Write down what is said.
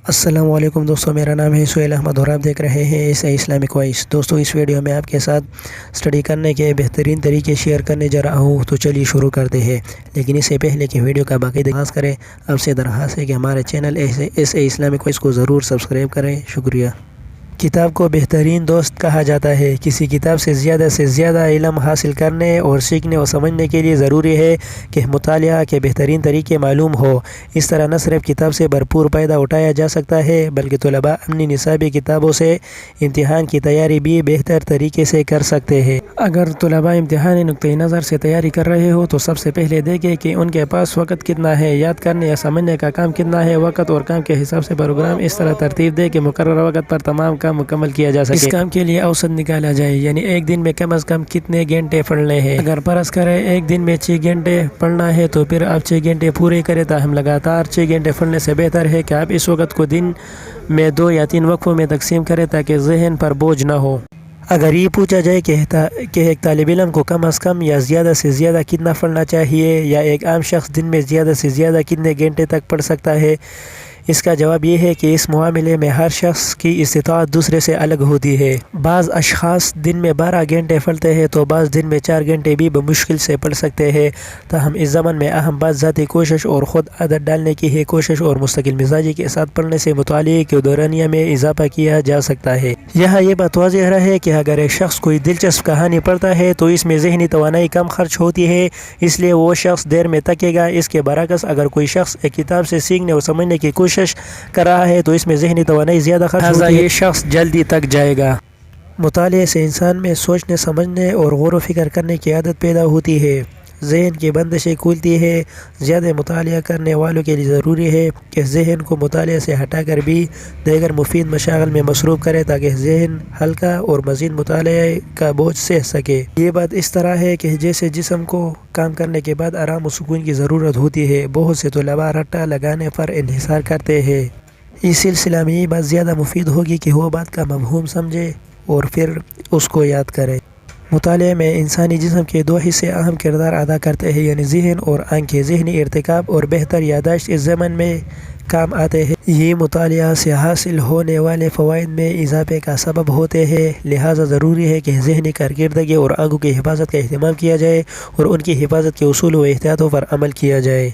السلام علیکم دوستو، میرا نام ہے سہیل احمد اور آپ دیکھ رہے ہیں ایسے اسلامک وائس۔ دوستو اس ویڈیو میں آپ کے ساتھ سٹڈی کرنے کے بہترین طریقے شیئر کرنے جا رہا ہوں، تو چلیے شروع کرتے ہیں۔ لیکن اس سے پہلے کہ ویڈیو کا باقاعدہ آغاز کریں، آپ سے درخواست ہے کہ ہمارے چینل ایسے اسلامک وائس کو ضرور سبسکرائب کریں۔ شکریہ۔ کتاب کو بہترین دوست کہا جاتا ہے۔ کسی کتاب سے زیادہ علم حاصل کرنے اور سیکھنے اور سمجھنے کے لیے ضروری ہے کہ مطالعہ کے بہترین طریقے معلوم ہو۔ اس طرح نہ صرف کتاب سے بھرپور فائدہ اٹھایا جا سکتا ہے، بلکہ طلباء اپنی نصابی کتابوں سے امتحان کی تیاری بھی بہتر طریقے سے کر سکتے ہیں۔ اگر طلباء امتحانی نقطۂ نظر سے تیاری کر رہے ہو تو سب سے پہلے دیکھیں کہ ان کے پاس وقت کتنا ہے، یاد کرنے یا سمجھنے کا کام کتنا ہے۔ وقت اور کام کے حساب سے پروگرام اس طرح ترتیب دے کہ مقررہ وقت پر تمام کام مکمل کیا جا سکے۔ اس کام کے لیے اوسط نکالا جائے، یعنی ایک دن میں کم از کم کتنے گھنٹے پڑھنے ہیں۔ اگر فرض کریں ایک دن میں 6 گھنٹے پڑھنا ہے تو پھر آپ 6 گھنٹے پورے کریں، تاہم لگاتار 6 گھنٹے پڑھنے سے بہتر ہے کہ آپ اس وقت کو دن میں 2 یا 3 وقفوں میں تقسیم کریں تاکہ ذہن پر بوجھ نہ ہو۔ اگر یہ پوچھا جائے کہ ایک طالب علم کو کم از کم یا زیادہ سے زیادہ کتنا پڑھنا چاہیے، یا ایک عام شخص دن میں زیادہ سے زیادہ کتنے گھنٹے تک پڑھ سکتا ہے، اس کا جواب یہ ہے کہ اس معاملے میں ہر شخص کی استطاعت دوسرے سے الگ ہوتی ہے۔ بعض اشخاص دن میں 12 گھنٹے پڑھتے ہیں تو بعض دن میں 4 گھنٹے بھی بمشکل سے پڑھ سکتے ہیں۔ تاہم اس زمن میں اہم بات ذاتی کوشش اور خود عادت ڈالنے کی ہے۔ کوشش اور مستقل مزاجی کے ساتھ پڑھنے سے مطالعے کی دورانیہ میں اضافہ کیا جا سکتا ہے۔ یہاں یہ بات واضح رہے کہ اگر ایک شخص کوئی دلچسپ کہانی پڑھتا ہے تو اس میں ذہنی توانائی کم خرچ ہوتی ہے، اس لیے وہ شخص دیر میں تھکے گا۔ اس کے برعکس اگر کوئی شخص ایک کتاب سے سیکھنے اور سمجھنے کی کوشش کر رہا ہے تو اس میں ذہنی توانائی زیادہ خرچ ہوتی ہے، یہ شخص جلدی تک جائے گا۔ مطالعے سے انسان میں سوچنے، سمجھنے اور غور و فکر کرنے کی عادت پیدا ہوتی ہے، ذہن کی بندشیں کھلتی ہے۔ زیادہ مطالعہ کرنے والوں کے لیے ضروری ہے کہ ذہن کو مطالعے سے ہٹا کر بھی دیگر مفید مشاغل میں مصروف کرے تاکہ ذہن ہلکا اور مزید مطالعے کا بوجھ سہ سکے۔ یہ بات اس طرح ہے کہ جیسے جسم کو کام کرنے کے بعد آرام و سکون کی ضرورت ہوتی ہے۔ بہت سے طلباء رٹا لگانے پر انحصار کرتے ہیں۔ اس سلسلہ میں یہ بات زیادہ مفید ہوگی کہ وہ بات کا مفہوم سمجھے اور پھر اس کو یاد کرے۔ مطالعے میں انسانی جسم کے 2 حصے اہم کردار ادا کرتے ہیں، یعنی ذہن اور آنکھیں۔ ذہنی ارتکاب اور بہتر یادداشت اس زمن میں کام آتے ہیں۔ یہ مطالعہ سے حاصل ہونے والے فوائد میں اضافے کا سبب ہوتے ہیں، لہٰذا ضروری ہے کہ ذہنی کارکردگی اور آنکھوں کی حفاظت کا اہتمام کیا جائے اور ان کی حفاظت کے اصول و احتیاطوں پر عمل کیا جائے۔